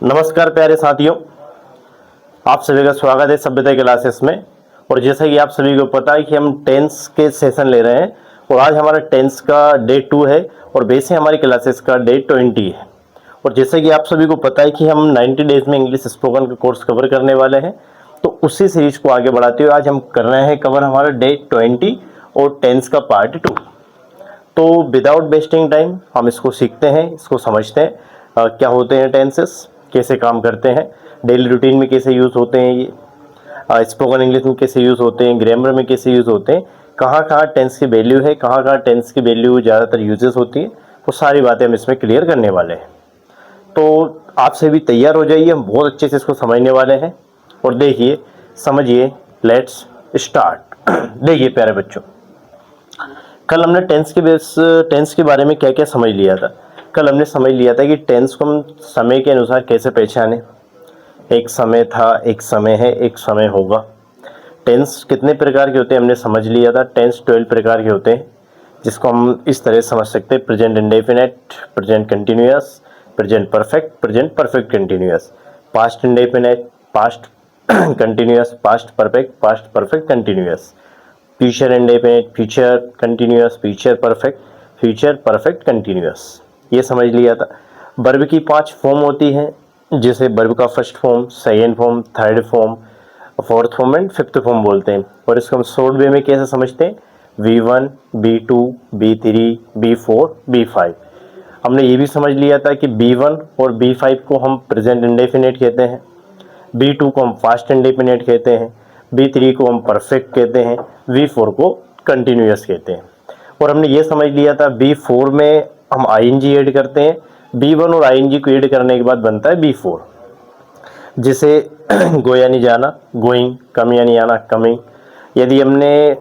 नमस्कार प्यारे साथियों, आप सभी का स्वागत है सभ्यता क्लासेस में। और जैसा कि आप सभी को पता है कि हम टेंस के सेशन ले रहे हैं और आज हमारा टेंस का डे 2 है और वैसे हमारी क्लासेस का डे 20 है। और जैसा कि आप सभी को पता है कि हम 90 डेज में इंग्लिश स्पोकन का कोर्स कवर करने वाले हैं, तो उसी सीरीज को आगे बढ़ाते हुए आज हम कर रहे हैं कवर हमारा डे 20 और टेंस का पार्ट 2। तो विदाउट वेस्टिंग टाइम हम इसको सीखते हैं, इसको समझते हैं। क्या होते हैं टेंसेस, कैसे काम करते हैं, डेली रूटीन में कैसे यूज़ होते हैं, ये स्पोकन इंग्लिश में कैसे यूज़ होते हैं, ग्रामर में कैसे यूज़ होते हैं, कहाँ कहाँ टेंस की वैल्यू है, कहाँ कहाँ टेंस की वैल्यू ज़्यादातर यूजेस होती है, वो सारी बातें हम इसमें क्लियर करने वाले हैं। तो आपसे भी तैयार हो जाइए, हम बहुत अच्छे से इसको समझने वाले हैं। और देखिए, समझिए, लेट्स स्टार्ट। देखिए प्यारे बच्चों, कल हमने टेंस के बारे में क्या क्या समझ लिया था। कल हमने समझ लिया था कि टेंस को हम समय के अनुसार कैसे पहचानें। एक समय था, एक समय है, एक समय होगा। टेंस कितने प्रकार के होते हैं हमने समझ लिया था। टेंस 12 प्रकार के होते हैं, जिसको हम इस तरह समझ सकते हैं: present indefinite, present continuous, present perfect, present perfect continuous, past indefinite, past continuous, past perfect, past perfect continuous, future indefinite, future continuous, future perfect, future perfect continuous. ये समझ लिया था। वर्ब की 5 फॉर्म होती हैं, जिसे वर्ब का first form, second form, third form, fourth form and fifth form बोलते हैं। और इसको हम शॉर्ट वे में कैसे समझते हैं: V1, B2, B3, B4, B5। हमने ये भी समझ लिया था कि B1 और B5 को हम प्रेजेंट इंडेफिनिट कहते हैं, B2 को हम पास्ट इंडेफिनिट कहते हैं, B3 को हम परफेक्ट कहते हैं, V4 को कंटिन्यूअस कहते हैं। और हमने ये समझ लिया था B4 में हम ING ऐड करते हैं, B1 और ING को ऐड करने के बाद बनता है B4, जिसे गो यानी जाना, गोइंग, कम यानी आना, कमिंग। यदि हमने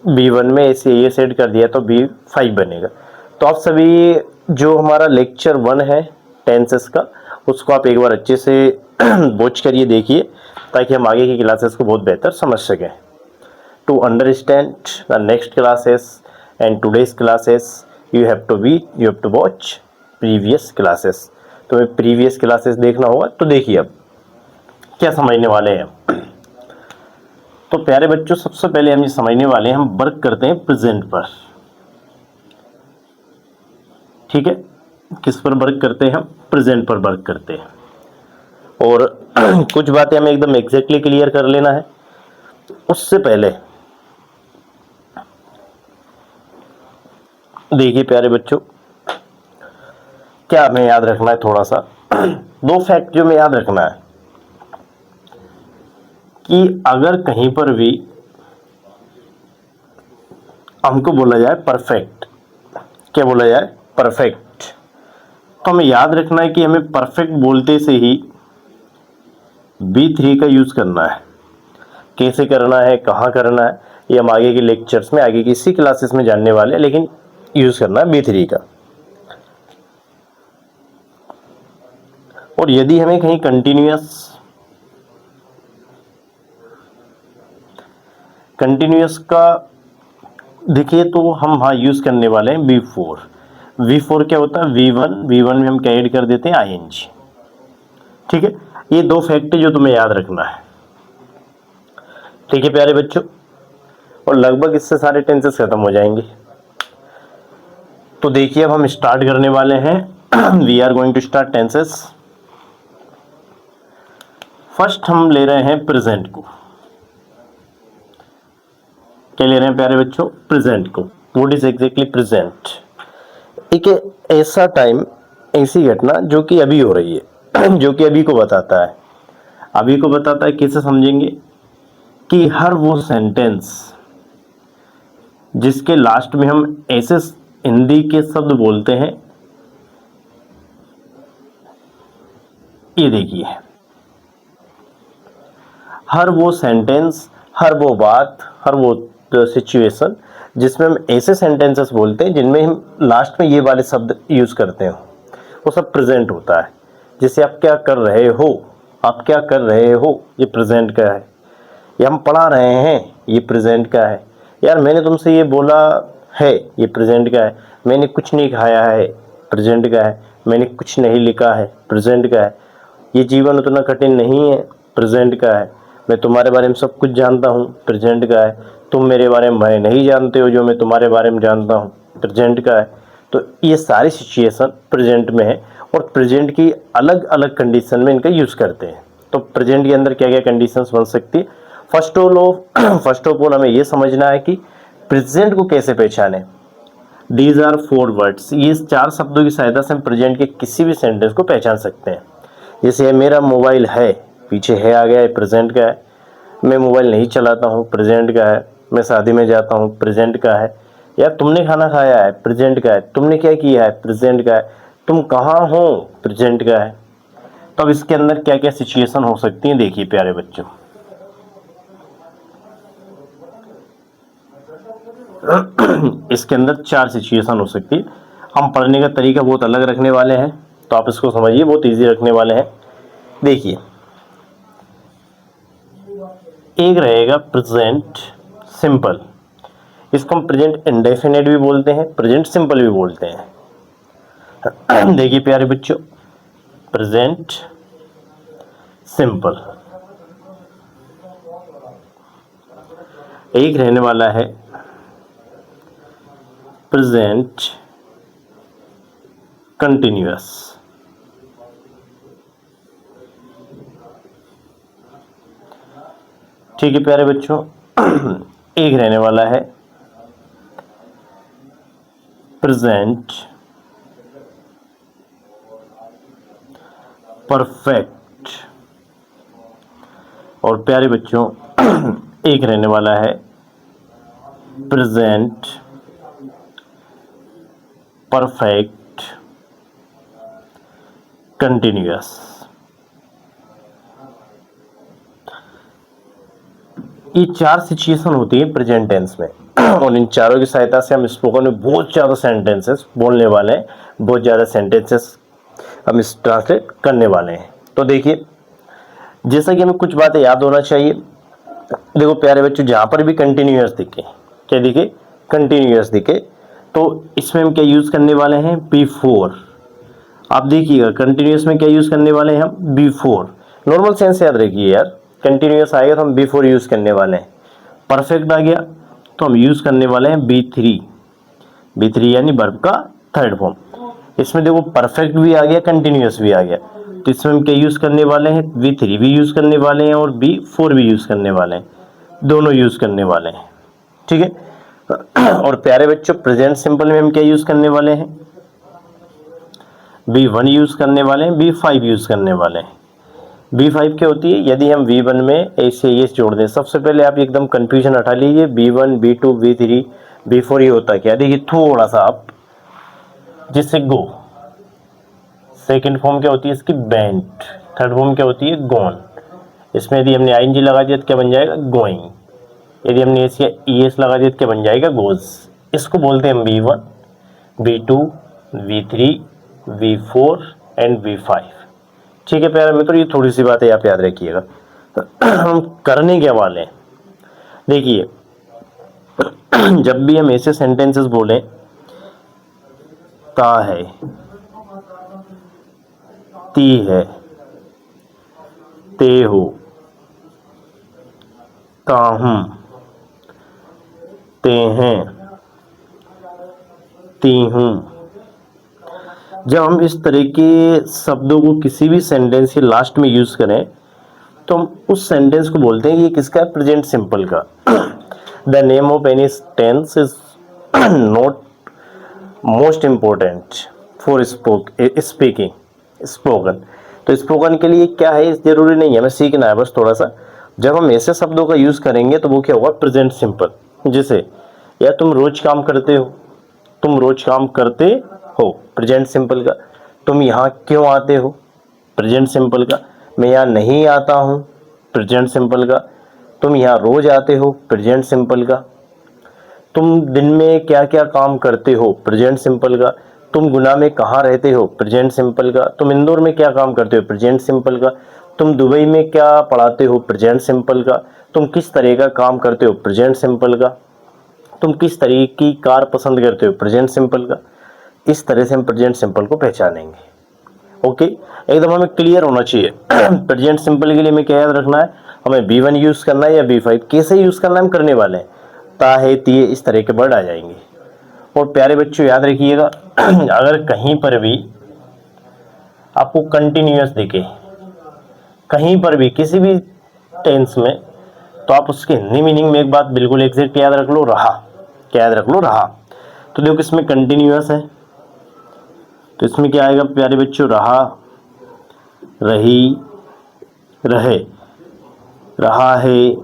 B1 में ऐसे ये ऐड कर दिया तो B5 बनेगा। तो आप सभी जो हमारा लेक्चर 1 है टेंसेस का, उसको आप एक बार अच्छे से वॉच करिए, देखिए, ताकि हम आगे की क्लासेस को बहुत बेहतर समझ सकें। To understand the next classes and today's classes you have to watch previous classes. तो प्रीवियस क्लासेस देखना होगा। तो देखिए अब क्या समझने वाले हैं। तो प्यारे बच्चों, सबसे पहले हम ये समझने वाले हैं, हम वर्क करते हैं प्रेजेंट पर। ठीक है, किस पर वर्क करते हैं? हम प्रेजेंट पर वर्क करते हैं। और कुछ बातें हमें एकदम एग्जैक्टली क्लियर कर लेना है। उससे पहले देखिए प्यारे बच्चों, क्या हमें याद रखना है, थोड़ा सा 2 फैक्ट जो हमें याद रखना है कि अगर कहीं पर भी हमको बोला जाए परफेक्ट, क्या बोला जाए? परफेक्ट। तो हमें याद रखना है कि हमें परफेक्ट बोलते से ही B3 का यूज करना है। कैसे करना है, कहाँ करना है, ये हम आगे के लेक्चर्स में, आगे की इसी क्लासेस में जानने वाले हैं, लेकिन यूज करना है B3 का। और यदि हमें कहीं कंटिन्यूअस का देखिए तो हम हाँ यूज करने वाले हैं V4। V4 क्या होता है? V1 में हम क्या ऐड कर देते हैं? ING। ठीक है, ये 2 फैक्ट जो तुम्हें याद रखना है। ठीक है प्यारे बच्चों, और लगभग इससे सारे टेंसेस खत्म हो जाएंगे। तो देखिए अब हम स्टार्ट करने वाले हैं। We are going to start tenses. First हम ले रहे हैं प्रेजेंट को। क्या ले रहे हैं प्यारे बच्चों? प्रेजेंट को। What is exactly present? एक ऐसा टाइम, ऐसी घटना जो कि अभी हो रही है, जो कि अभी को बताता है। अभी को बताता है कैसे समझेंगे? कि हर वो सेंटेंस जिसके लास्ट में हम ऐसे हिंदी के शब्द बोलते हैं, ये देखिए, हर वो सेंटेंस, हर वो बात, हर वो सिचुएशन जिसमें हम ऐसे सेंटेंसेस बोलते हैं जिनमें हम लास्ट में ये वाले शब्द यूज करते हो, वो सब प्रेजेंट होता है। जैसे आप क्या कर रहे हो, आप क्या कर रहे हो, ये प्रेजेंट का है। या हम पढ़ा रहे हैं, ये प्रेजेंट का है। यार मैंने तुमसे ये बोला है, ये प्रेजेंट का है। मैंने कुछ नहीं खाया है, प्रेजेंट का है। मैंने कुछ नहीं लिखा है, प्रेजेंट का है। ये जीवन उतना कठिन नहीं है, प्रेजेंट का है। मैं तुम्हारे बारे में सब कुछ जानता हूँ, प्रेजेंट का है। तुम मेरे बारे में नहीं जानते हो जो मैं तुम्हारे बारे में जानता हूँ, प्रेजेंट का है। तो ये सारी सिचुएशन प्रेजेंट में है और प्रेजेंट की अलग अलग कंडीशन में इनका यूज़ करते हैं। तो प्रेजेंट के अंदर क्या क्या कंडीशंस बन सकती है, फर्स्ट ऑफ ऑल हमें ये समझना है कि प्रेजेंट को कैसे पहचाने। दीज आर 4 वर्ड्स, ये 4 शब्दों की सहायता से हम प्रेजेंट के किसी भी सेंटेंस को पहचान सकते हैं। जैसे मेरा मोबाइल है, पीछे है आ गया है, प्रेजेंट का है। मैं मोबाइल नहीं चलाता हूँ, प्रेजेंट का है। मैं शादी में जाता हूँ, प्रेजेंट का है। या तुमने खाना खाया है, प्रेजेंट का है। तुमने क्या किया है, प्रेजेंट का है। तुम कहाँ हो, प्रेजेंट का है। तो अब इसके अंदर क्या क्या सिचुएशन हो सकती हैं, देखिए प्यारे बच्चों। इसके अंदर 4 सिचुएशन हो सकती है। हम पढ़ने का तरीका बहुत अलग रखने वाले हैं, तो आप इसको समझिए, बहुत इजी रखने वाले हैं। देखिए, एक रहेगा प्रेजेंट सिंपल। इसको हम प्रेजेंट इंडेफिनिट भी बोलते हैं, प्रेजेंट सिंपल भी बोलते हैं। देखिए प्यारे बच्चों, प्रेजेंट सिंपल एक रहने वाला है प्रेजेंट कंटिन्यूअस। ठीक है प्यारे बच्चों, एक रहने वाला है प्रेजेंट परफेक्ट। और प्यारे बच्चों, एक रहने वाला है प्रेजेंट परफेक्ट कंटिन्यूअस। ये 4 सिचुएशन होती है प्रेजेंट टेंस में और इन चारों की सहायता से हम स्पोकन में बहुत ज़्यादा सेंटेंसेस बोलने वाले हैं, बहुत ज़्यादा सेंटेंसेस हम इस ट्रांसलेट करने वाले हैं। तो देखिए, जैसा कि हमें कुछ बातें याद होना चाहिए। देखो प्यारे बच्चों, जहाँ पर भी कंटिन्यूअस दिखे, क्या दिखे, कंटिन्यूअस दिखे, तो इसमें हम क्या यूज़ करने वाले हैं, बिफोर। आप देखिएगा कंटिन्यूअस में क्या यूज़ करने वाले हैं हम, बिफोर। नॉर्मल सेंस याद रखिए यार, कंटिन्यूअस आएगा तो हम बिफोर यूज़ करने वाले हैं। परफेक्ट आ गया तो हम यूज़ करने वाले हैं बी3 यानी वर्ब का थर्ड फॉर्म। इसमें देखो परफेक्ट भी आ गया, कंटिन्यूअस भी आ गया, तो इसमें हम क्या यूज़ करने वाले हैं, बी3 भी यूज़ करने वाले हैं और बी4 भी यूज़ करने वाले हैं, दोनों यूज़ करने वाले हैं। ठीक है। और प्यारे बच्चों, प्रेजेंट सिंपल में हम क्या यूज़ करने वाले हैं, B1 यूज़ करने वाले हैं, B5 यूज़ करने वाले हैं। B5 क्या होती है, यदि हम V1 में ऐसे ये जोड़ दें, सबसे पहले आप एकदम कंफ्यूजन हटा लीजिए, B1 B2 B3 B4 ये होता क्या, देखिए थोड़ा सा आप जिससे गो। सेकेंड फॉर्म क्या होती है इसकी, बेंट। थर्ड फॉर्म क्या होती है, गोन। इसमें यदि हमने ING लगा दिया तो क्या बन जाएगा, गोइंग। यदि हमने ES लगा दिया तो क्या बन जाएगा, गोज। इसको बोलते हैं हम B1 B2 B3 B4 and B5। ठीक है प्यारे मित्रों, ये थोड़ी सी बातें आप याद रखिएगा। हम करने क्या वाले हैं, देखिए जब भी हम ऐसे सेंटेंसेस बोलें, ता है, ती है, ते हो, ताहूं, ते हैं, ती हूं, जब हम इस तरह के शब्दों को किसी भी सेंटेंस के लास्ट में यूज करें तो हम उस सेंटेंस को बोलते हैं ये किसका है, प्रेजेंट सिंपल का। The name of any tense is not most important for speaking spoken. तो स्पोकन के लिए क्या है, जरूरी नहीं है, हमें सीखना है बस थोड़ा सा। जब हम ऐसे शब्दों का यूज करेंगे तो वो क्या होगा, प्रेजेंट सिंपल। जैसे, या तुम रोज काम करते हो, तुम रोज काम करते हो, प्रेजेंट सिंपल का। तुम यहाँ क्यों आते हो, प्रेजेंट सिंपल का। मैं यहाँ नहीं आता हूँ, प्रेजेंट सिंपल का। तुम यहाँ रोज आते हो, प्रेजेंट सिंपल का। तुम दिन में क्या क्या काम करते हो, प्रेजेंट सिंपल का। तुम गुना में कहाँ रहते हो, प्रेजेंट सिंपल का। तुम इंदौर में क्या काम करते हो, प्रेजेंट सिंपल का। तुम दुबई में क्या पढ़ाते हो, प्रेजेंट सिंपल का। तुम किस तरह का काम करते हो, प्रेजेंट सिंपल का। तुम किस तरह की कार पसंद करते हो, प्रेजेंट सिंपल का। इस तरह से हम प्रेजेंट सिंपल को पहचानेंगे। ओके, एकदम हमें क्लियर होना चाहिए। प्रेजेंट सिंपल के लिए हमें क्या याद रखना है, हमें B1 यूज करना है या B5, कैसे यूज करना है हम करने वाले हैं। ता है तिये इस तरह के वर्ड आ जाएंगे। और प्यारे बच्चों याद रखिएगा, अगर कहीं पर भी आपको कंटिन्यूअस दिखे, कहीं पर भी किसी भी टेंस में, तो आप उसके हिंदी मीनिंग में एक बात बिल्कुल एग्जैक्ट याद रख लो, रहा। क्या याद रख लो, रहा। तो देखो इसमें कंटिन्यूअस है, तो इसमें क्या आएगा प्यारे बच्चों, रहा, रही, रहे, रहा है,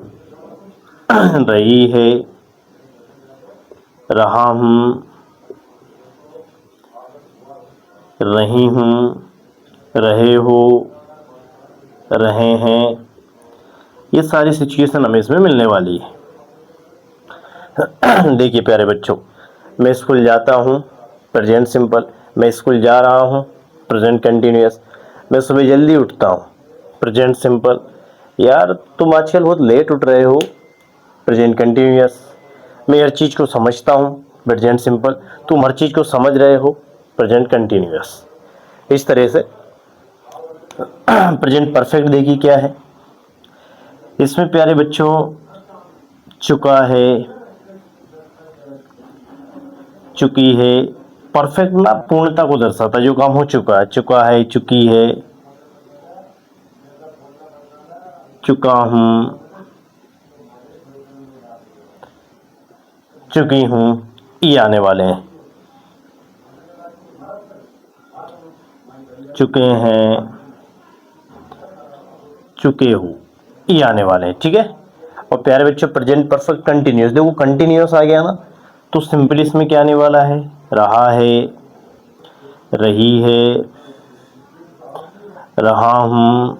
रही है, रहा हूँ, रही हूँ, रहे हो, रहे हैं। ये सारी सिचुएशन हमें इसमें मिलने वाली है। देखिए प्यारे बच्चों, मैं स्कूल जाता हूँ, प्रेजेंट सिंपल। मैं स्कूल जा रहा हूँ, प्रेजेंट कंटिन्यूअस। मैं सुबह जल्दी उठता हूँ, प्रेजेंट सिंपल। यार तुम आजकल बहुत लेट उठ रहे हो, प्रेजेंट कंटिन्यूअस। मैं हर चीज़ को समझता हूँ, प्रेजेंट सिंपल। तुम हर चीज़ को समझ रहे हो, प्रेजेंट कंटिन्यूअस। इस तरह से प्रेजेंट परफेक्ट देखिए क्या है इसमें प्यारे बच्चों, चुका है, चुकी है। परफेक्ट ना पूर्णता को दर्शाता है, जो काम हो चुका है। चुका है, चुकी है, चुका हूं, चुकी हूं, ये आने वाले हैं। चुके हैं, चुके हो, ये आने वाले हैं। ठीक है। और प्यारे बच्चों प्रेजेंट परफेक्ट कंटिन्यूअस, देखो कंटिन्यूअस आ गया ना, तो सिंपली इसमें क्या आने वाला है, रहा है, रही है, रहा हूं,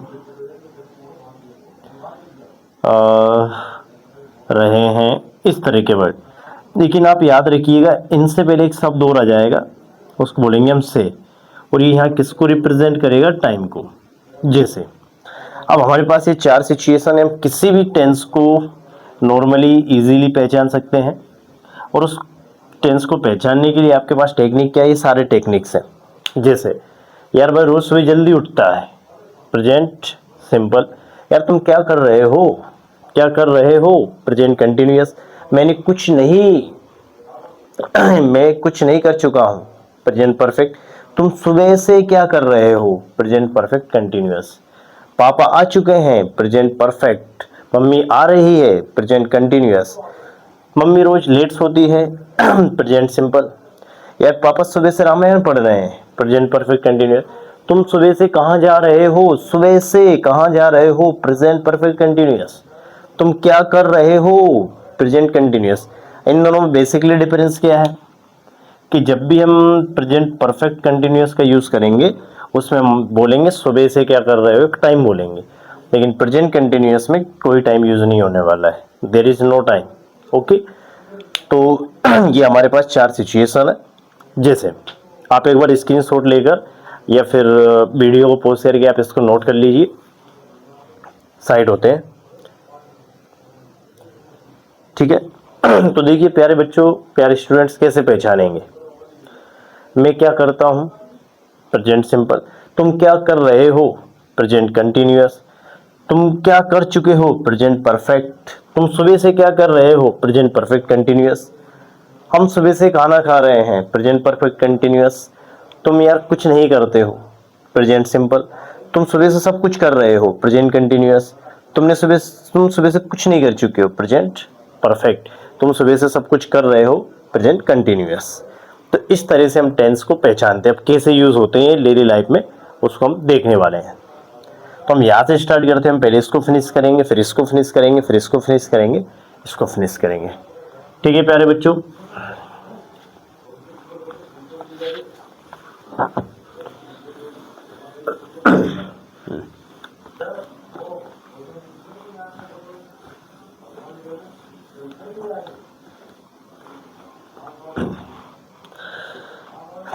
रहे हैं, इस तरह के वर्ड। लेकिन आप याद रखिएगा, इनसे पहले एक शब्द और आ जाएगा, उसको बोलेंगे हम से। और ये यहाँ किसको रिप्रेजेंट करेगा, टाइम को। जैसे अब हमारे पास ये चार सिचुएशन है, हम किसी भी टेंस को नॉर्मली इजीली पहचान सकते हैं। और उस टेंस को पहचानने के लिए आपके पास टेक्निक क्या है, ये सारे टेक्निक्स हैं। जैसे यार भाई रोज सुबह जल्दी उठता है, प्रेजेंट सिंपल। यार तुम क्या कर रहे हो, क्या कर रहे हो, प्रेजेंट कंटिन्यूअस। मैंने कुछ नहीं मैं कुछ नहीं कर चुका हूं, प्रेजेंट परफेक्ट। तुम सुबह से क्या कर रहे हो, प्रेजेंट परफेक्ट कंटिन्यूअस। पापा आ चुके हैं, प्रेजेंट परफेक्ट। मम्मी आ रही है, प्रेजेंट कंटिन्यूअस। मम्मी रोज लेट सोती है, प्रेजेंट सिंपल। यार पापा सुबह से रामायण पढ़ रहे हैं, प्रेजेंट परफेक्ट कंटिन्यूअस। तुम सुबह से कहाँ जा रहे हो, सुबह से कहाँ जा रहे हो, प्रेजेंट परफेक्ट कंटिन्यूअस। तुम क्या कर रहे हो, प्रेजेंट कंटिन्यूअस। इन दोनों में बेसिकली डिफरेंस क्या है कि जब भी हम प्रेजेंट परफेक्ट कंटिन्यूअस का यूज करेंगे, उसमें हम बोलेंगे सुबह से क्या कर रहे हो, एक टाइम बोलेंगे। लेकिन प्रेजेंट कंटिन्यूअस में कोई टाइम यूज नहीं होने वाला है, there is no time. Okay, तो ये हमारे पास चार सिचुएशन है। जैसे आप एक बार स्क्रीनशॉट लेकर या फिर वीडियो को पॉज करके आप इसको नोट कर लीजिए, साइड होते हैं। ठीक है। तो देखिए प्यारे बच्चों, प्यारे स्टूडेंट्स, कैसे पहचानेंगे। मैं क्या करता हूं, प्रेजेंट सिंपल। तुम क्या कर रहे हो, प्रेजेंट कंटिन्यूअस। तुम क्या कर चुके हो, प्रेजेंट परफेक्ट। तुम सुबह से क्या कर रहे हो, प्रेजेंट परफेक्ट कंटिन्यूअस। हम सुबह से खाना खा रहे हैं, प्रेजेंट परफेक्ट कंटिन्यूअस। तुम यार कुछ नहीं करते हो, प्रेजेंट सिंपल। तुम सुबह से सब कुछ कर रहे हो, प्रेजेंट कंटिन्यूअस। तुम सुबह से कुछ नहीं कर चुके हो, प्रेजेंट परफेक्ट। तुम सुबह से सब कुछ कर रहे हो, प्रेजेंट कंटिन्यूअस। तो इस तरह से हम टेंस को पहचानते हैं। अब कैसे यूज होते हैं डेली लाइफ में, उसको हम देखने वाले हैं। तो हम यहाँ से स्टार्ट करते हैं। हम पहले इसको फिनिश करेंगे, फिर इसको फिनिश करेंगे, फिर इसको फिनिश करेंगे, इसको फिनिश करेंगे। ठीक है प्यारे बच्चों।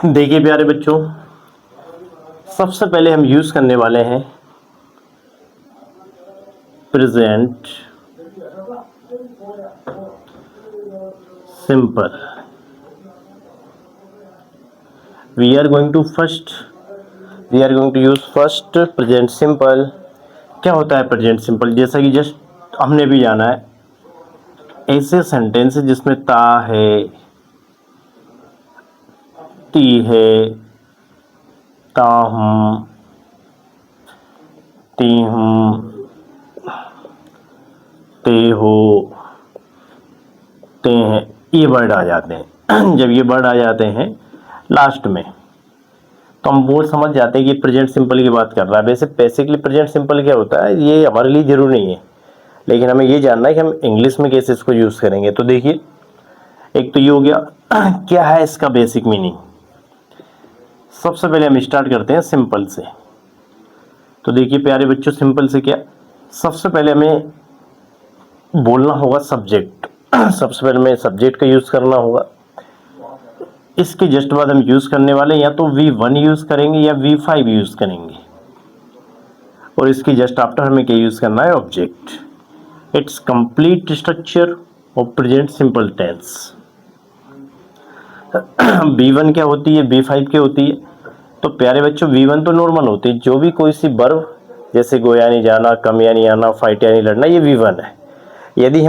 देखिए प्यारे बच्चों, सबसे पहले हम यूज करने वाले हैं present simple. We are going to first we are going to use first present simple. क्या होता है प्रेजेंट सिंपल? जैसा कि जस्ट हमने भी जाना है, ऐसे सेंटेंस जिसमें ता है, ती है, ता हूं, ती हूं, ते हो, ते हैं, ये वर्ड आ जाते हैं। जब ये वर्ड आ जाते हैं लास्ट में तो हम वो समझ जाते हैं कि प्रेजेंट सिंपल की बात कर रहा है। वैसे बेसिकली प्रेजेंट सिंपल क्या होता है ये हमारे लिए जरूरी नहीं है, लेकिन हमें ये जानना है कि हम इंग्लिश में कैसे इसको यूज़ करेंगे। तो देखिए, एक तो ये हो गया क्या है इसका बेसिक मीनिंग। सबसे पहले हम स्टार्ट करते हैं सिंपल से। तो देखिए प्यारे बच्चों, सिंपल से क्या, सबसे पहले हमें बोलना होगा सब्जेक्ट। सबसे पहले हमें सब्जेक्ट का यूज़ करना होगा। इसके जस्ट बाद हम यूज़ करने वाले या तो V1 यूज़ करेंगे या V5 यूज़ करेंगे, और इसकी जस्ट आफ्टर हमें क्या यूज़ करना है, object. It's complete structure of present simple tense. V1 क्या होती है, V5 क्या होती है? तो प्यारे बच्चों, V1 तो नॉर्मल होती है, जो भी कोई सी वर्ब जैसे गो यानी जाना, कम यानी आना, फाइट यानी लड़ना, ये V1 है। यदि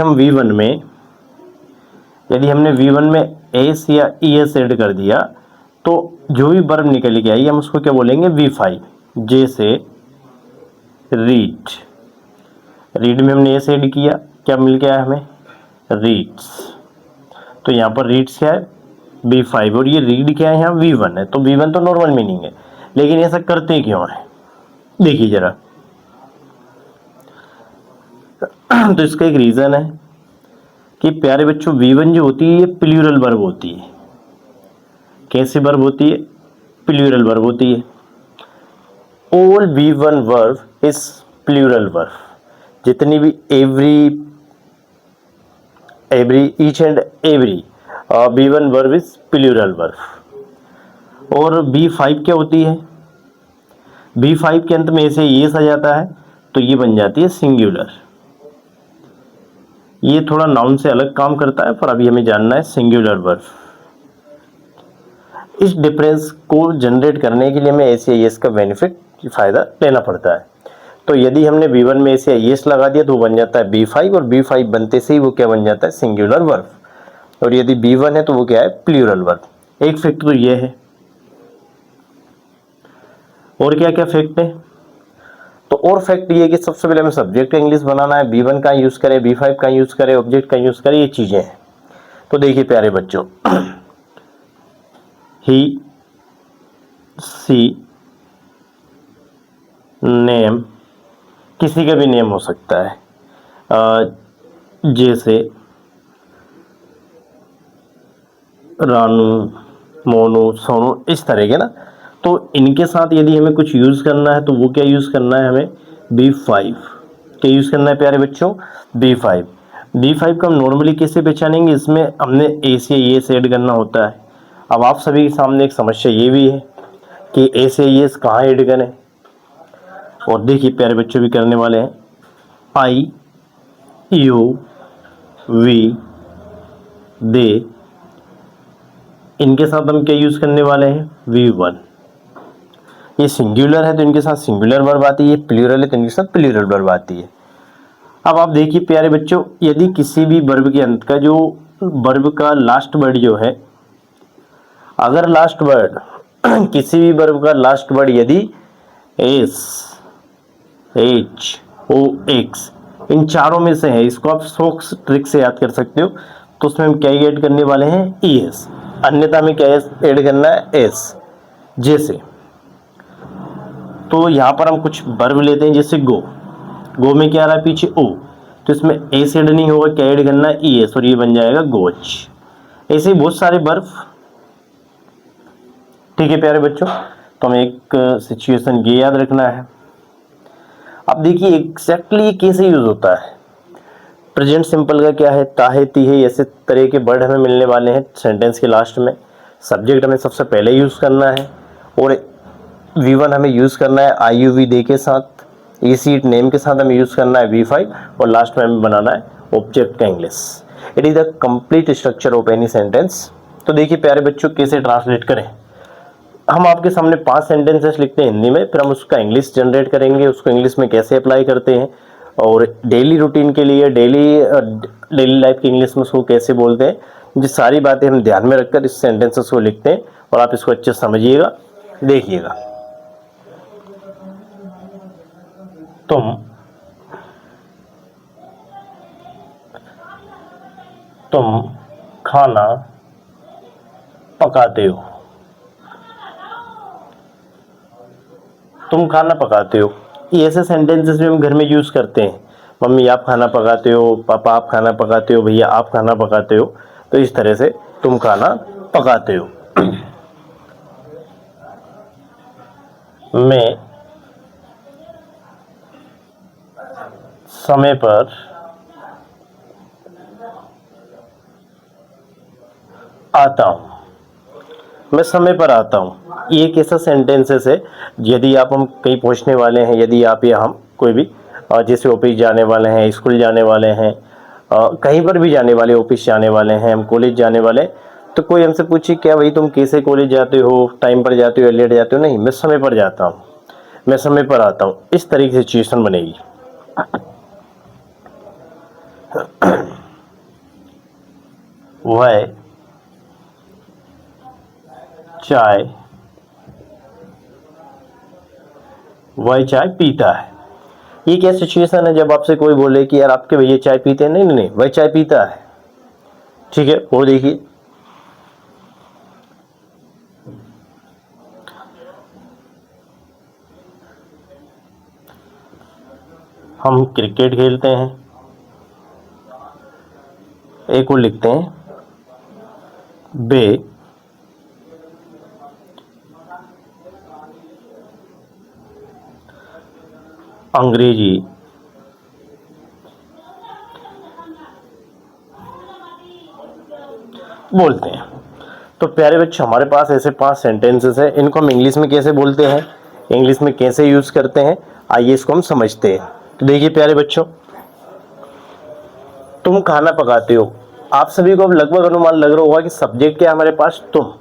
हमने V1 में एस या ES ऐड कर दिया तो जो भी वर्ब निकल के आई हम उसको क्या बोलेंगे, V5। जैसे रीड, रीड में हमने एस ऐड किया, क्या मिल गया हमें, रीड्स। तो यहाँ पर रीड्स क्या है, V5, और ये रीड क्या है, यहाँ V1 है। तो V1 तो नॉर्मल मीनिंग है, लेकिन ऐसा करते क्यों है, देखिए जरा। तो इसका एक रीजन है कि प्यारे बच्चों, V1 जो होती है ये प्लूरल वर्ब होती है। कैसे वर्ब होती है, प्लूरल वर्ब होती है। All V1 verb is plural verb. जितनी भी each and every V1 verb is plural verb. और B5 क्या होती है, B5 के अंत में ऐसे येस आ जाता है तो ये बन जाती है सिंगुलर। ये थोड़ा नाउन से अलग काम करता है, पर अभी हमें जानना है सिंगुलर वर्ब। इस डिफरेंस को जनरेट करने के लिए हमें एस या येस का बेनिफिट, फायदा लेना पड़ता है। तो यदि हमने V1 में एस या येस लगा दिया तो वो बन जाता है B5, और B5 बनते से ही वो क्या बन जाता है, सिंगुलर वर्ब। और यदि B1 है तो वो क्या है, प्लूरल वर्ब। एक फैक्ट तो ये है, और क्या क्या फैक्ट है? तो और फैक्ट ये है कि सबसे पहले हमें सब्जेक्ट का इंग्लिश बनाना है। B1 का यूज करें, B5 का यूज करें, ऑब्जेक्ट का यूज करें, ये चीजें हैं। तो देखिए प्यारे बच्चों, ही, सी, नेम, किसी का भी नेम हो सकता है, जैसे रानू, मोनू, सोनू, इस तरह के ना। तो इनके साथ यदि हमें कुछ यूज़ करना है तो वो क्या यूज़ करना है, हमें B5। क्या यूज़ करना है प्यारे बच्चों, B5। B5 का हम नॉर्मली कैसे पहचानेंगे, इसमें हमने ए से ये ऐड करना होता है। अब आप सभी के सामने एक समस्या ये भी है कि ए से ये कहाँ ऐड करें, और देखिए प्यारे बच्चों भी करने वाले हैं। I, you, we, they, इनके साथ हम क्या यूज़ करने वाले हैं, V1। ये सिंगुलर है तो इनके साथ सिंगुलर वर्ब आती है, प्लूरल है तो इनके साथ प्लूरल वर्ब आती है। अब आप देखिए प्यारे बच्चों, यदि किसी भी वर्ब के अंत का जो वर्ब का लास्ट वर्ड जो है, अगर लास्ट वर्ड किसी भी वर्ब का लास्ट वर्ड यदि एस, एच, ओ, एक्स, इन चारों में से है, इसको आप सोक्स ट्रिक से याद कर सकते हो। तो उसमें हम क्या ऐड करने वाले हैं, ES। अन्यथा हमें क्या ऐड करना है, S। जैसे तो यहाँ पर हम कुछ वर्ब लेते हैं, जैसे गो, गो में क्या आ रहा है पीछे O, तो इसमें एस ऐड नहीं होगा, क्या ऐड करना है, ES, और ये बन जाएगा गोच। ऐसे ही बहुत सारे वर्ब। ठीक है प्यारे बच्चों, तो हमें एक सिचुएशन ये याद रखना है। अब देखिए एग्जैक्टली कैसे यूज होता है। प्रेजेंट सिंपल का क्या है, ता है, ती है, ऐसे तरह के वर्ड हमें मिलने वाले हैं सेंटेंस के लास्ट में। सब्जेक्ट हमें सबसे पहले यूज करना है, और V1 हमें यूज करना है IUV दे के साथ, EC नेम के साथ हमें यूज करना है V5, और लास्ट में हमें बनाना है ऑब्जेक्ट का English. It is the complete structure of any sentence. तो देखिए प्यारे बच्चों कैसे ट्रांसलेट करें। हम आपके सामने 5 सेंटेंसेस लिखते हैं हिंदी में, फिर हम उसका इंग्लिश जनरेट करेंगे, उसको इंग्लिश में कैसे अप्लाई करते हैं और डेली रूटीन के लिए डेली लाइफ की इंग्लिश में उसको कैसे बोलते हैं, ये सारी बातें हम ध्यान में रखकर इस सेंटेंसेस को लिखते हैं और आप इसको अच्छे से समझिएगा। देखिएगा, तुम खाना पकाते हो। तुम खाना पकाते हो, ये ऐसे सेंटेंसेस भी हम घर में यूज करते हैं। मम्मी आप खाना पकाते हो, पापा आप खाना पकाते हो, भैया आप खाना पकाते हो। तो इस तरह से तुम खाना पकाते हो। मैं समय पर आता हूँ। मैं समय पर आता हूँ, ये एक ऐसा सेंटेंसेस है, यदि आप हम कहीं पहुँचने वाले हैं, यदि आप या हम कोई भी जैसे ऑफिस जाने वाले हैं, स्कूल जाने वाले हैं, कहीं पर भी जाने वाले, ऑफिस जाने वाले हैं, हम कॉलेज जाने वाले हैं, तो कोई हमसे पूछे क्या भाई तुम कैसे कॉलेज जाते हो, टाइम पर जाते हो या लेट जाते हो? नहीं, मैं समय पर जाता हूँ, मैं समय पर आता हूँ। इस तरीके से सिचुएशन बनेगी। वह चाय पीता है। ये क्या सिचुएशन है, जब आपसे कोई बोले कि यार आपके भैया चाय पीते हैं? नहीं नहीं नहीं, वह चाय पीता है। ठीक है, और देखिए, हम क्रिकेट खेलते हैं। एक और लिखते हैं, वे अंग्रेजी बोलते हैं। तो प्यारे बच्चों, हमारे पास ऐसे 5 सेंटेंसेस हैं। इनको हम इंग्लिश में कैसे बोलते हैं, इंग्लिश में कैसे यूज करते हैं, आइए इसको हम समझते हैं। तो देखिए प्यारे बच्चों, तुम खाना पकाते हो। आप सभी को अब लगभग अनुमान लग रहा होगा कि सब्जेक्ट क्या है हमारे पास, तुम,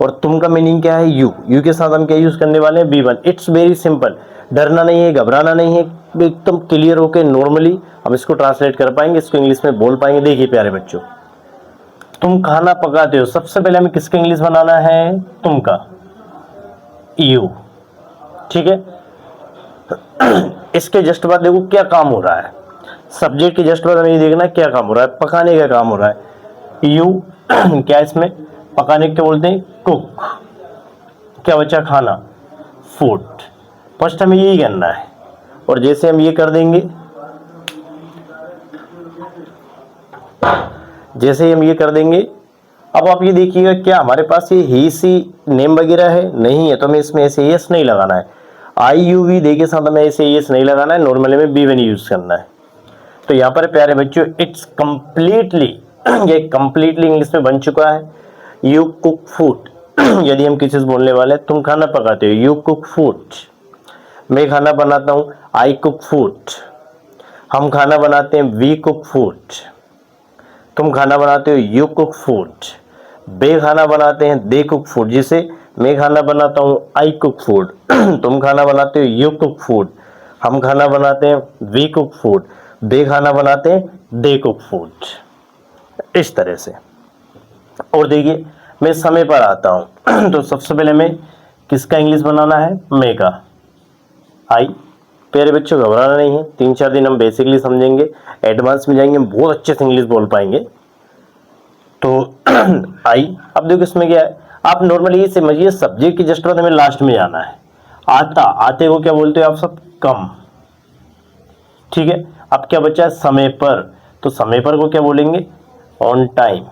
और तुम का मीनिंग क्या है, यू। यू के साथ हम क्या यूज करने वाले हैं, बी1। इट्स वेरी सिंपल, डरना नहीं है, घबराना नहीं है, एकदम क्लियर होके नॉर्मली हम इसको ट्रांसलेट कर पाएंगे, इसको इंग्लिश में बोल पाएंगे। देखिए प्यारे बच्चों, तुम खाना पकाते हो, सबसे पहले हमें किसका इंग्लिश बनाना है, तुम का, यू। ठीक है, इसके जस्ट बाद देखो क्या काम हो रहा है, सब्जेक्ट के जस्ट बाद हमें ये देखना क्या काम हो रहा है, पकाने का काम हो रहा है। यू क्या इसमें पकाने क्या बोलते हैं, कुक। क्या बचा, खाना, फूड। फर्स्ट हमें यही करना है, और जैसे हम ये कर देंगे, जैसे हम ये कर देंगे, अब आप ये देखिएगा क्या हमारे पास ये ही सी नेम वगैरह है, नहीं है, तो हमें इसमें ऐसे यस नहीं लगाना है। आई यू वी दे के साथ हमें ऐसे यस नहीं लगाना है, नॉर्मली में बी1 यूज करना है। तो यहाँ पर प्यारे बच्चों, इट्स कंप्लीटली, ये कंप्लीटली इंग्लिश में बन चुका है। यू कुक फूड, यदि हम किसी से बोलने वाले हैं, तुम खाना पकाते हो, यू कुक फूड। मैं खाना बनाता हूँ, आई कुक फूड। हम खाना बनाते हैं, वी कुक फूड। तुम खाना बनाते हो, यू कुक फूड। वे खाना बनाते हैं, दे कुक फूड। जिसे मैं खाना बनाता हूँ, आई कुक फूड। तुम खाना बनाते हो, यू कुक फूड। हम खाना बनाते हैं, वी कुक फूड। वे खाना बनाते हैं, दे कुक फूड। इस तरह से। और देखिए, मैं समय पर आता हूँ, तो सबसे पहले मैं किसका इंग्लिश बनाना है, मैं का, आई। प्यारे बच्चों, घबराना नहीं है, 3-4 दिन हम बेसिकली समझेंगे, एडवांस में जाएंगे, हम बहुत अच्छे से इंग्लिश बोल पाएंगे। तो आई, अब देखो इसमें क्या है, आप नॉर्मली ये समझिए, सब्जेक्ट की जस्ट बाद हमें लास्ट में जाना है। आता, आते को क्या बोलते हो आप सब, कम। ठीक है, अब क्या बचा है, समय पर। तो समय पर को क्या बोलेंगे, ऑन टाइम।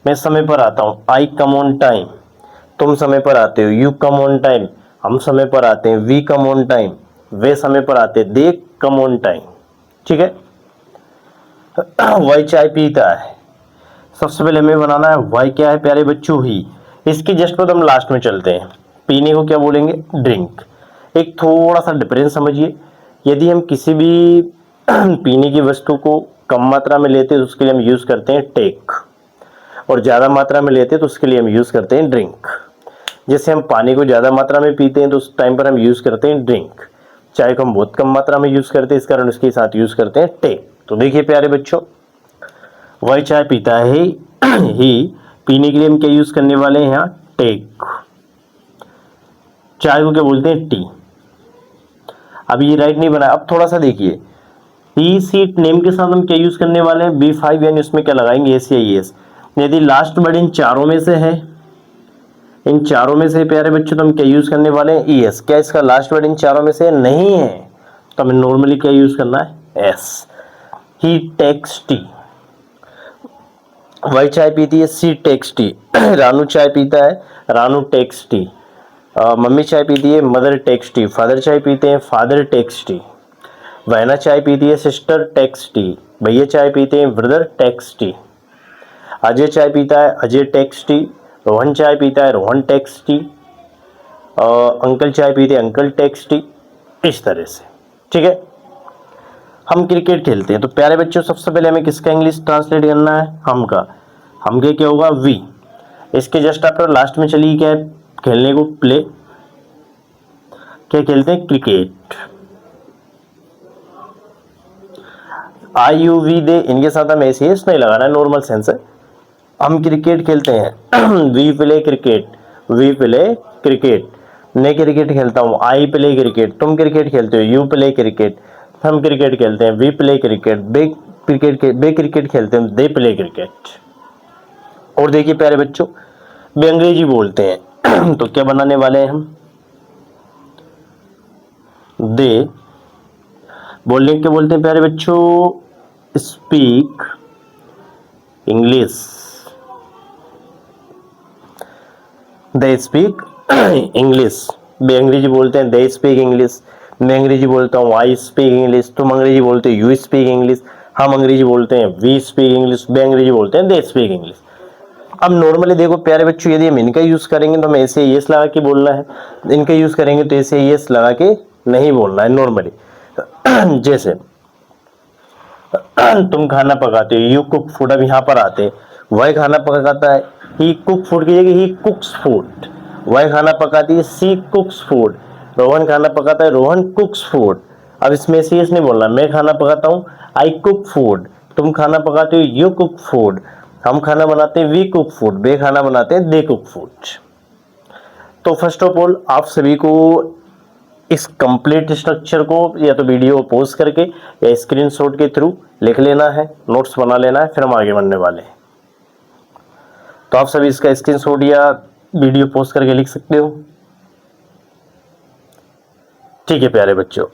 मैं समय पर आता हूँ, आई कम ऑन टाइम। तुम समय पर आते हो, यू कम ऑन टाइम। हम समय पर आते हैं, वी कम ऑन टाइम। वे समय पर आते हैं, दे कम ऑन टाइम। ठीक है, वह चाय पीता है, सबसे पहले हमें बनाना है, वह क्या है प्यारे बच्चों, ही। इसकी जस्ट बाद हम लास्ट में चलते हैं, पीने को क्या बोलेंगे, ड्रिंक। एक थोड़ा सा डिफरेंस समझिए, यदि हम किसी भी पीने की वस्तु को कम मात्रा में लेते हैं तो उसके लिए हम यूज करते हैं टेक, और ज्यादा मात्रा में लेते हैं तो उसके लिए हम यूज करते हैं ड्रिंक। जैसे हम पानी को ज़्यादा मात्रा में पीते हैं तो उस टाइम पर हम यूज़ करते हैं ड्रिंक। चाय को हम बहुत कम मात्रा में यूज़ करते हैं, इस कारण उसके साथ यूज़ करते हैं टेक। तो देखिए प्यारे बच्चों, वह चाय पीता है ही, पीने के लिए हम क्या यूज़ करने वाले हैं यहाँ, टेक। चाय को क्या बोलते हैं, टी। अब ये राइट नहीं बना। अब थोड़ा सा देखिए, ही सीट नेम के साथ हम क्या यूज़ करने वाले हैं, B5, यानी उसमें क्या लगाएंगे, एस या एस। यदि लास्ट वर्ड इन चारों में से है, इन चारों में से प्यारे बच्चों, तो हम क्या यूज़ करने वाले हैं, ES। क्या इसका लास्ट वर्ड इन चारों में से नहीं है तो हमें नॉर्मली क्या यूज़ करना है, S। ही टेक्स टी। वह चाय पीती है, सी टेक्स टी। रानू चाय पीता है, रानू टेक्स टी। मम्मी चाय पीती है, मदर टेक्स टी। फादर चाय पीते हैं, फादर टेक्स टी। वैना चाय पीती है, सिस्टर टेक्स टी। भैया चाय पीते हैं, ब्रदर टेक्स टी। अजय चाय पीता है, अजय टेक्स टी। रोहन चाय पीता है, रोहन टेक्स टी। अंकल चाय पीते हैं, अंकल टेक्स टी। इस तरह से, ठीक है। हम क्रिकेट खेलते हैं, तो प्यारे बच्चों सबसे पहले हमें किसका इंग्लिश ट्रांसलेट करना है, हम का। हम के क्या होगा, वी। इसके जस्ट आफ्टर लास्ट में चलिए क्या है, खेलने को, प्ले। क्या खेलते हैं, क्रिकेट। IUV दे, इनके साथ हम ऐसे नहीं लगाना है, नॉर्मल सेंस है। हम क्रिकेट खेलते हैं, we play cricket, we play cricket. मैं क्रिकेट खेलता हूँ, आई प्ले क्रिकेट। तुम क्रिकेट खेलते हो, यू प्ले क्रिकेट। हम क्रिकेट खेलते हैं, वी प्ले क्रिकेट। बे क्रिकेट खेलते हैं, दे प्ले क्रिकेट। और देखिए प्यारे बच्चों, वे अंग्रेजी बोलते हैं तो क्या बनाने वाले हैं हम, दे। बोलने के बोलते हैं प्यारे बच्चों, speak English. They speak English. वे अंग्रेजी बोलते हैं, दे स्पीक इंग्लिश। मैं अंग्रेजी बोलता हूँ, आई स्पीक इंग्लिश। तुम अंग्रेजी बोलते हो, यू स्पीक इंग्लिश। हम अंग्रेजी बोलते हैं, वी स्पीक इंग्लिश। वे अंग्रेजी बोलते हैं, दे स्पीक इंग्लिश। अब नॉर्मली देखो प्यारे बच्चों, यदि हम इनका यूज करेंगे तो हमें ऐसे यस लगा के बोलना है, इनका यूज करेंगे तो ऐसे यस लगा के नहीं बोलना है नॉर्मली। जैसे तुम खाना पकाते हो, यू कुक फूड। अब यहाँ पर आते, वह खाना पकाता है, ही कुक फूड की जगह ही कुक्स फूड। वह खाना पकाती है, सी कुक्स फूड। रोहन खाना पकाता है, रोहन कुक्स फूड। अब इसमें से नहीं बोलना, मैं खाना पकाता हूँ, आई कुक फूड। तुम खाना पकाते हो, यू कुक फूड। हम खाना बनाते हैं, वी कुक फूड। वे खाना बनाते हैं, दे कुक फूड। तो फर्स्ट ऑफ ऑल आप सभी को इस कंप्लीट स्ट्रक्चर को या तो वीडियो पोस्ट करके या स्क्रीनशॉट के थ्रू लिख लेना है, नोट्स बना लेना है, फिर हम आगे बढ़ने वाले हैं। तो आप सभी इसका स्क्रीनशॉट या वीडियो पोस्ट करके लिख सकते हो, ठीक है प्यारे बच्चों।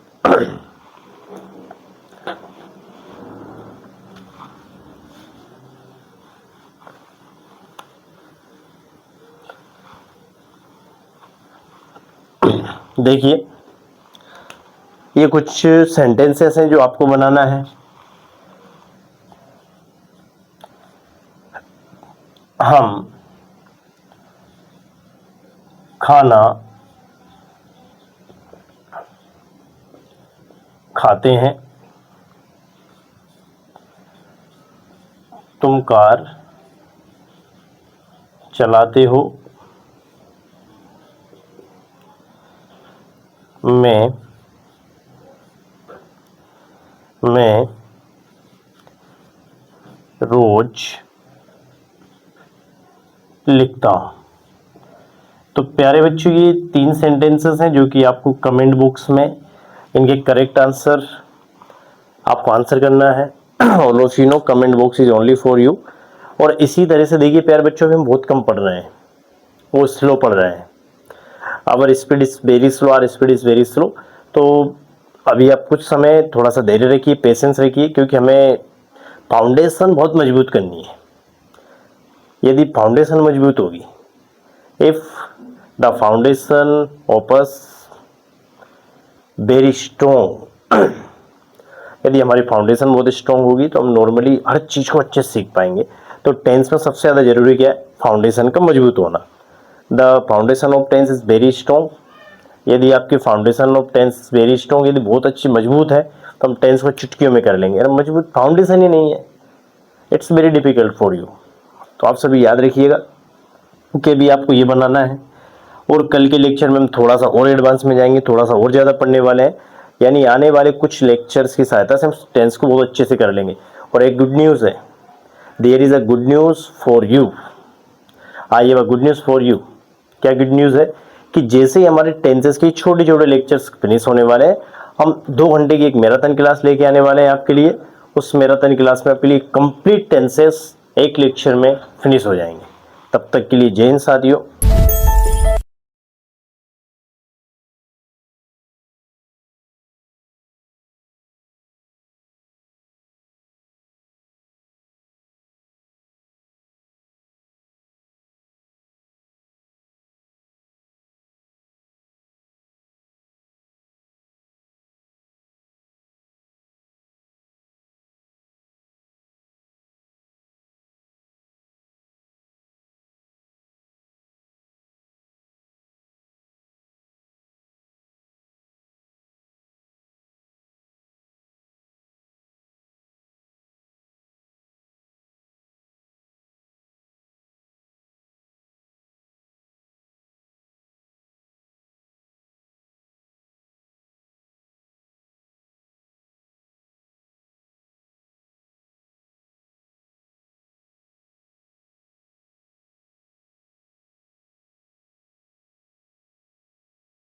देखिए ये कुछ सेंटेंसेस हैं जो आपको बनाना है। हम खाना खाते हैं, तुम कार चलाते हो, मैं रोज लिखता हूं। तो प्यारे बच्चों ये 3 सेंटेंसेस हैं जो कि आपको कमेंट बॉक्स में इनके करेक्ट आंसर आपको आंसर करना है। All of you know comment box is only for you. और इसी तरह से देखिए प्यारे बच्चों, हम बहुत कम पढ़ रहे हैं, वो स्लो पढ़ रहे हैं। Our speed is very slow, our speed is very slow. तो अभी आप कुछ समय थोड़ा सा धैर्य रखिए, पेशेंस रखिए, क्योंकि हमें फाउंडेशन बहुत मजबूत करनी है। यदि फाउंडेशन मजबूत होगी, if the foundation of us very strong, यदि हमारी फाउंडेशन बहुत स्ट्रॉन्ग होगी तो हम नॉर्मली हर चीज़ को अच्छे से सीख पाएंगे। तो टेंस में सबसे ज़्यादा जरूरी क्या है, फाउंडेशन का मजबूत होना। The foundation of tense is very strong. यदि आपकी foundation of tense very strong, यदि बहुत अच्छी मजबूत है तो हम टेंस को चुटकियों में कर लेंगे। अगर मजबूत फाउंडेशन ही नहीं है, it's very difficult for you. तो आप सभी याद रखिएगा कि भी आपको ये बनाना है। और कल के लेक्चर में हम थोड़ा सा और एडवांस में जाएंगे, थोड़ा सा और ज़्यादा पढ़ने वाले हैं। यानी आने वाले कुछ लेक्चर्स की सहायता से हम टेंस को बहुत अच्छे से कर लेंगे। और एक गुड न्यूज़ है, there is a good news for you. I have a good news for you. क्या गुड न्यूज़ है कि जैसे ही हमारे टेंसेस के छोटे छोटे लेक्चर्स फिनिश होने वाले हैं, हम 2 घंटे की एक मैराथन क्लास लेके आने वाले हैं आपके लिए। उस मैराथन क्लास में आपके लिए कंप्लीट टेंसेस एक लेक्चर में फिनिश हो जाएंगे। तब तक के लिए जय हिंद साथियों।